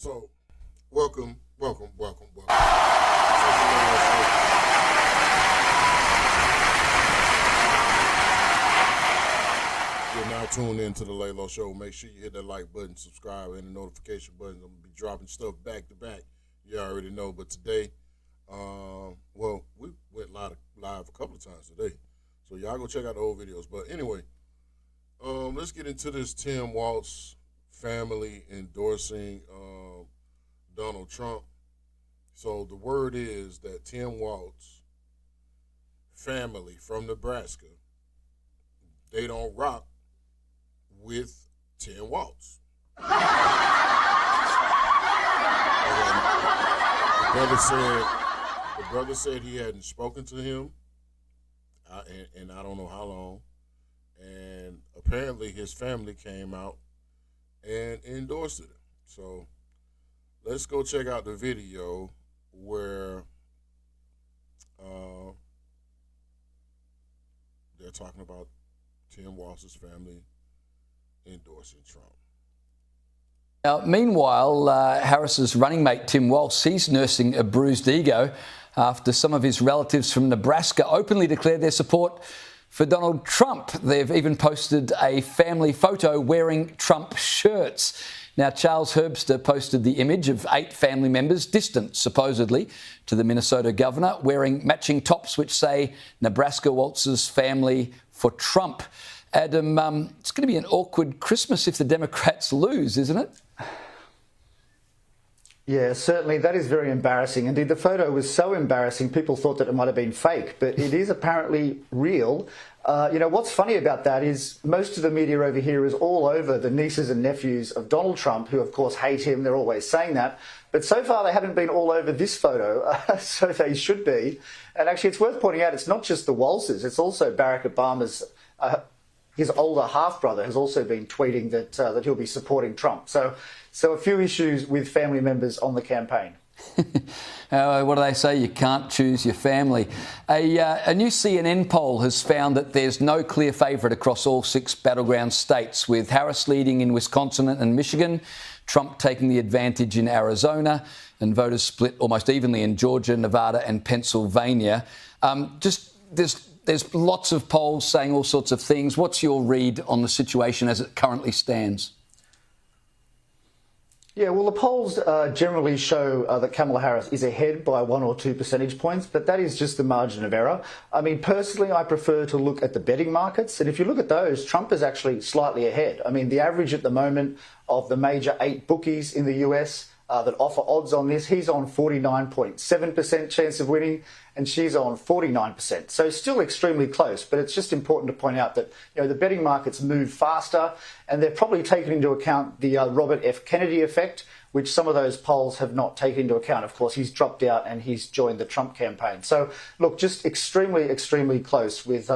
So, welcome. You're now tuned into the Laylo Show. Make sure you hit that like button, subscribe, and the notification button. I'm going to be dropping stuff back to back. You already know, but today, we went live a couple of times today. So y'all go check out the old videos. But anyway, let's get into this Tim Walz family endorsing Donald Trump. So the word is that Tim Walz family from Nebraska, they don't rock with Tim Walz. The brother said he hadn't spoken to him, and I don't know how long. And apparently his family came out and endorsed it. So let's go check out the video where they're talking about Tim Walz's family endorsing Trump. Now, meanwhile, Harris's running mate Tim Walz, he's nursing a bruised ego after some of his relatives from Nebraska openly declared their support for Donald Trump. They've even posted a family photo wearing Trump shirts. Now, Charles Herbster posted the image of 8 family members, distant supposedly to the Minnesota governor, wearing matching tops which say Nebraska Walz's family for Trump. Adam, it's going to be an awkward Christmas if the Democrats lose, isn't it? Yeah, certainly. That is very embarrassing. Indeed, the photo was so embarrassing, people thought that it might have been fake, but it is apparently real. What's funny about that is most of the media over here is all over the nieces and nephews of Donald Trump, who, of course, hate him. They're always saying that. But so far, they haven't been all over this photo, so they should be. And actually, it's worth pointing out, it's not just the Walzes. It's also Barack Obama's his older half-brother has also been tweeting that he'll be supporting Trump. So a few issues with family members on the campaign. What do they say? You can't choose your family. A new CNN poll has found that there's no clear favourite across all 6 battleground states, with Harris leading in Wisconsin and Michigan, Trump taking the advantage in Arizona, and voters split almost evenly in Georgia, Nevada and Pennsylvania. There's lots of polls saying all sorts of things. What's your read on the situation as it currently stands? Yeah, well, the polls generally show that Kamala Harris is ahead by 1 or 2 percentage points, but that is just the margin of error. I mean, personally, I prefer to look at the betting markets. And if you look at those, Trump is actually slightly ahead. I mean, the average at the moment of the major 8 bookies in the US that offer odds on this, he's on 49.7% chance of winning, and she's on 49%. So still extremely close, but it's just important to point out that the betting markets move faster, and they're probably taken into account the Robert F. Kennedy effect, which some of those polls have not taken into account. Of course, he's dropped out and he's joined the Trump campaign. So look, just extremely, extremely close with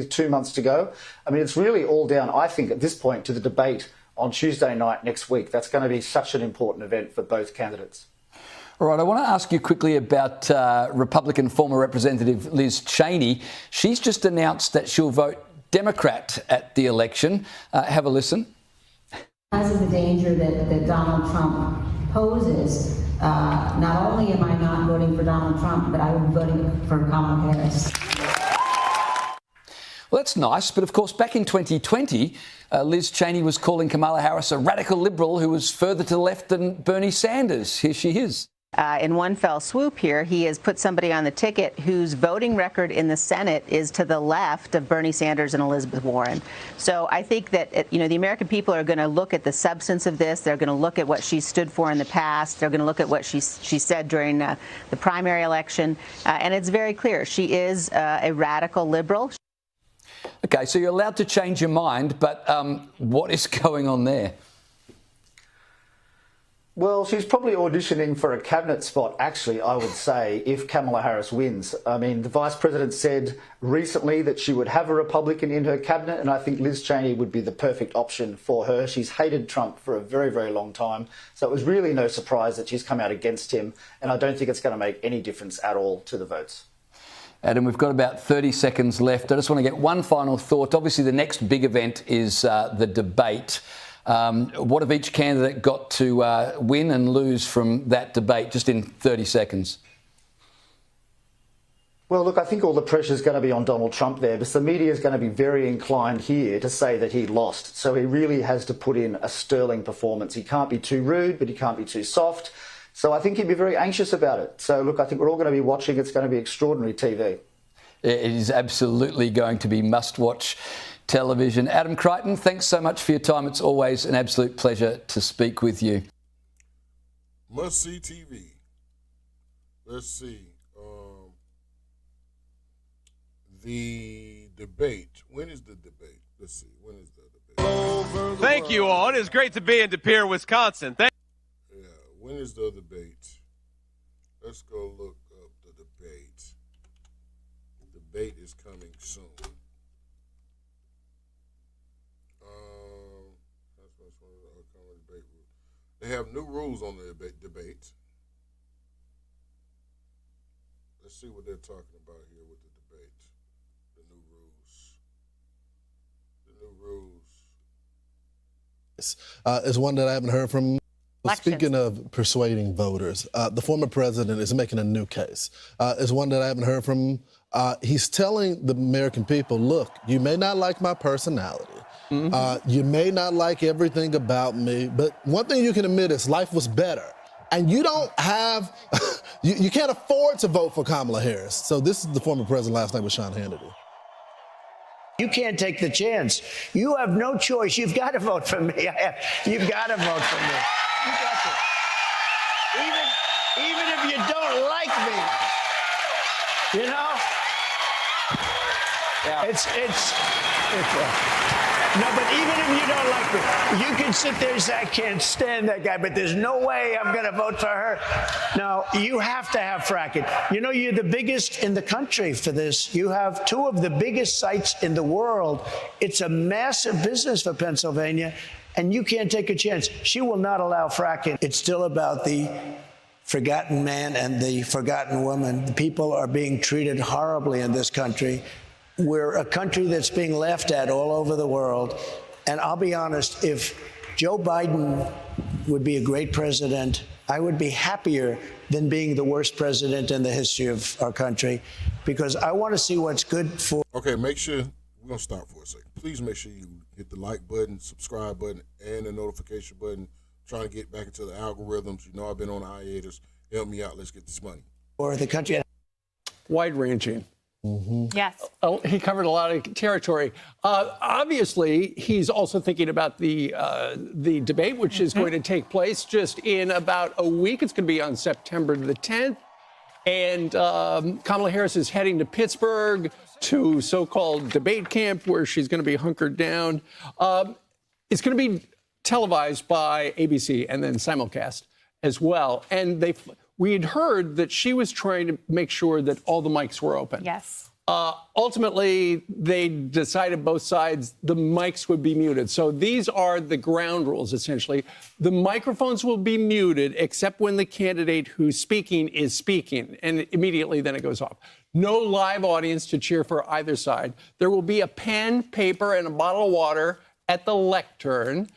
2 months to go. I mean, it's really all down, I think, at this point to the debate on Tuesday night next week. That's going to be such an important event for both candidates. All right, I want to ask you quickly about Republican former Representative Liz Cheney. She's just announced that she'll vote Democrat at the election. Have a listen. Because of the danger that Donald Trump poses, not only am I not voting for Donald Trump, but I will be voting for Kamala Harris. Well, that's nice, but of course, back in 2020, Liz Cheney was calling Kamala Harris a radical liberal who was further to the left than Bernie Sanders. Here she is. In one fell swoop here, he has put somebody on the ticket whose voting record in the Senate is to the left of Bernie Sanders and Elizabeth Warren. So I think that, the American people are going to look at the substance of this. They're going to look at what she stood for in the past. They're going to look at what she said during the primary election. And it's very clear. She is a radical liberal. OK, so you're allowed to change your mind, but what is going on there? Well, she's probably auditioning for a cabinet spot, actually, I would say, if Kamala Harris wins. I mean, the Vice President said recently that she would have a Republican in her cabinet, and I think Liz Cheney would be the perfect option for her. She's hated Trump for a very, very long time, so it was really no surprise that she's come out against him, and I don't think it's going to make any difference at all to the votes. Adam, we've got about 30 seconds left. I just want to get one final thought. Obviously, the next big event is the debate. What have each candidate got to win and lose from that debate, just in 30 seconds? Well, look, I think all the pressure is going to be on Donald Trump there, because the media is going to be very inclined here to say that he lost. So he really has to put in a sterling performance. He can't be too rude, but he can't be too soft. So I think he'd be very anxious about it. So, look, I think we're all going to be watching. It's going to be extraordinary TV. It is absolutely going to be must-watch television. Adam Crichton, thanks so much for your time. It's always an absolute pleasure to speak with you. Must-see TV. Let's see. The debate. When is the debate? Let's see. When is the debate? Thank you all. It is great to be in De Pere, Wisconsin. When is the debate? Let's go look up the debate. The debate is coming soon. They have new rules on the debate. Let's see what they're talking about here with the debate. The new rules. The new rules. Is one that I haven't heard from. Elections. Speaking of persuading voters, the former president is making a new case. Is one that I haven't heard from. He's telling the American people, look, you may not like my personality. You may not like everything about me, but one thing you can admit is life was better. And you don't have, you can't afford to vote for Kamala Harris. So this is the former president. Last night was Sean Hannity. You can't take the chance. You have no choice. You've got to vote for me. You've got to vote for me. You got to. Even if you don't like me, you know. No, but even if you don't like me, you can sit there and say, I can't stand that guy, but there's no way I'm going to vote for her. No, you have to have fracking. You know, you're the biggest in the country for this. You have two of the biggest sites in the world. It's a massive business for Pennsylvania, and you can't take a chance. She will not allow fracking. It's still about the forgotten man and the forgotten woman. The people are being treated horribly in this country. We're a country that's being laughed at all over the world. And I'll be honest, if Joe Biden would be a great president, I would be happier than being the worst president in the history of our country, because I want to see what's good for. Okay, make sure, we're going to stop for a second. Please make sure you hit the like button, subscribe button, and the notification button. Trying to get back into the algorithms. You know I've been on hiatus. Help me out. Let's get this money. For the country. Wide-ranging. Yes. Oh, he covered a lot of territory. Obviously, he's also thinking about the debate, which is going to take place just in about a week. It's going to be on September the 10th. And Kamala Harris is heading to Pittsburgh to so-called debate camp, where she's going to be hunkered down. It's going to be televised by ABC and then simulcast as well. And we had heard that she was trying to make sure that all the mics were open. Yes. Ultimately, they decided both sides the mics would be muted. So these are the ground rules, essentially. The microphones will be muted except when the candidate who's speaking is speaking, and immediately then it goes off. No live audience to cheer for either side. There will be a pen, paper, and a bottle of water at the lectern.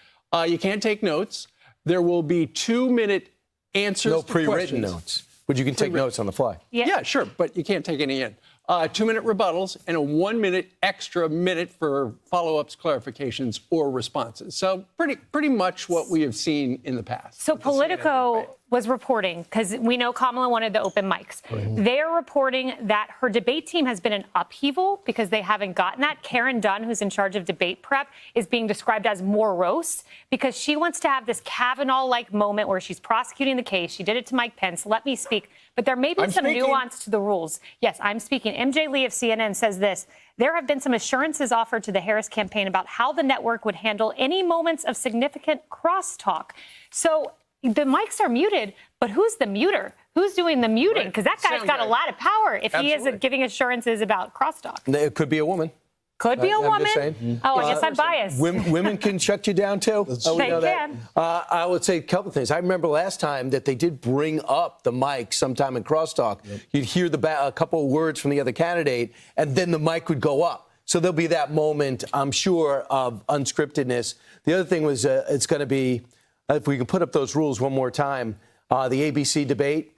You can't take notes. There will be 2-minute answers to pre-written questions. notes, but you can take notes on the fly. Yeah, sure, but you can't take any in. 2-minute rebuttals and a 1-minute extra minute for follow-ups, clarifications, or responses. So pretty much what we have seen in the past. So Politico was reporting, because we know Kamala wanted the open mics. They are reporting that her debate team has been an upheaval because they haven't gotten that. Karen Dunn, who's in charge of debate prep, is being described as morose because she wants to have this Kavanaugh-like moment where she's prosecuting the case. She did it to Mike Pence. Let me speak. But there may be some nuance to the rules. Yes, I'm speaking. MJ Lee of CNN says this. There have been some assurances offered to the Harris campaign about how the network would handle any moments of significant crosstalk. So the mics are muted, but who's the muter? Who's doing the muting? Because that guy's got a lot of power if he is giving assurances about crosstalk. It could be a woman. Could be a woman. Just saying. Oh, I guess I'm biased. Women can shut you down, too. They can. I would say a couple of things. I remember last time that they did bring up the mic sometime in crosstalk. You'd hear a couple of words from the other candidate, and then the mic would go up. So there'll be that moment, I'm sure, of unscriptedness. The other thing was it's going to be, if we can put up those rules one more time, the ABC debate,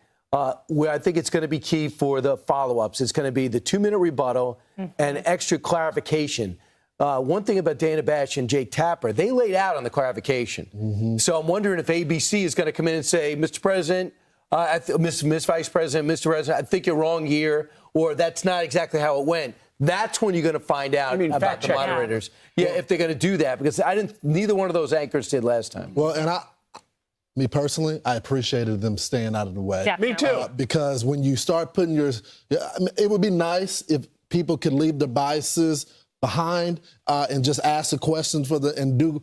where I think it's going to be key for the follow-ups. It's going to be the 2-minute rebuttal and extra clarification. One thing about Dana Bash and Jake Tapper, they laid out on the clarification. So I'm wondering if ABC is going to come in and say, Mr. President, Miss Vice President, Mr. President, I think you're wrong here, or that's not exactly how it went. That's when you're going to find out about the moderators. Yeah, if they're going to do that, because neither one of those anchors did last time. Well, and me personally, I appreciated them staying out of the way. Yeah. Me too. Because when you start putting it would be nice if people could leave their biases behind and just ask the questions and do,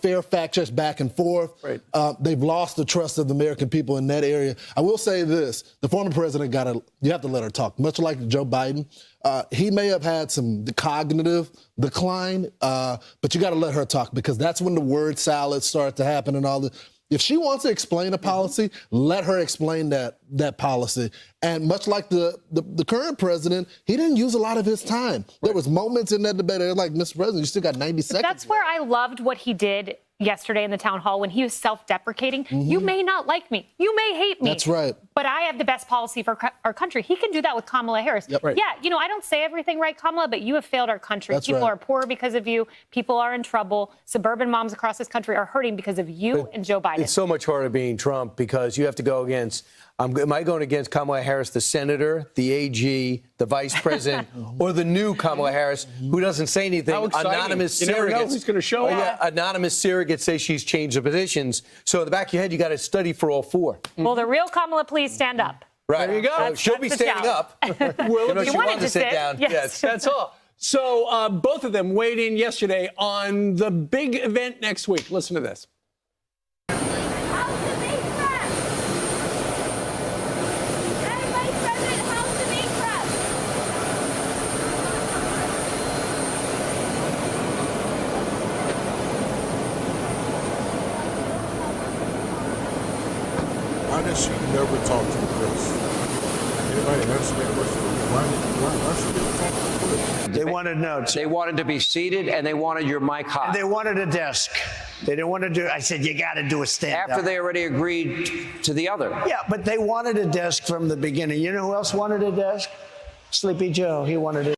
fair fact checks back and forth. Right. They've lost the trust of the American people in that area. I will say this, the former president you have to let her talk, much like Joe Biden. He may have had some cognitive decline, but you got to let her talk, because that's when the word salad starts to happen and all this. If she wants to explain a policy, let her explain that policy. And much like the current president, he didn't use a lot of his time. There was moments in that debate, they're like, Mr. President, you still got 90 seconds. That's where I loved what he did yesterday in the town hall when he was self-deprecating. You may not like me. You may hate me. That's right. But I have the best policy for our country. He can do that with Kamala Harris. Yep. Right. Yeah, I don't say everything right, Kamala, but you have failed our country. That's People right. are poor because of you. People are in trouble. Suburban moms across this country are hurting because of you and Joe Biden. It's so much harder being Trump, because you have to go against, am I going against Kamala Harris, the senator, the AG, the vice president, or the new Kamala Harris, who doesn't say anything? How exciting. Anonymous You surrogates. never know who's going to show up. Yeah, anonymous surrogates say she's changed the positions. So in the back of your head, you got to study for all four. Will the real Kamala please stand up? Right. There you go. So she'll be That's the standing up. Well, She wanted to sit down. Yes. That's all. So both of them weighed in yesterday on the big event next week. Listen to this. Why does she never talk to the press? Anybody answer that question? Why she never talk to the press? They wanted notes. They wanted to be seated, and they wanted your mic hot. They wanted a desk. They didn't want to do. I said, you got to do a stand-up. After they already agreed to the other. Yeah, but they wanted a desk from the beginning. You know who else wanted a desk? Sleepy Joe. He wanted it.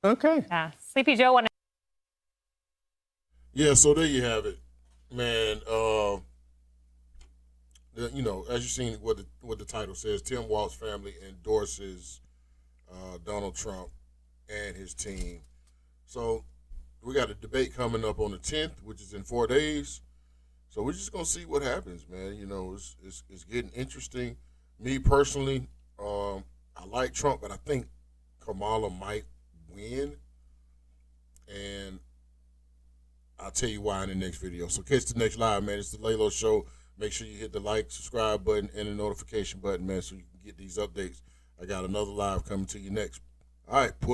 Okay. Yeah. Sleepy Joe wanted. Yeah, so there you have it, man. As you've seen what the title says, Tim Walz family endorses Donald Trump and his team. So we got a debate coming up on the 10th, which is in 4 days. So we're just gonna see what happens, man. It's getting interesting. Me personally, I like Trump, but I think Kamala might win, and I'll tell you why in the next video. So catch the next live, man. It's the Laylo Show. Make sure you hit the like, subscribe button, and the notification button, man, so you can get these updates. I got another live coming to you next. All right, pull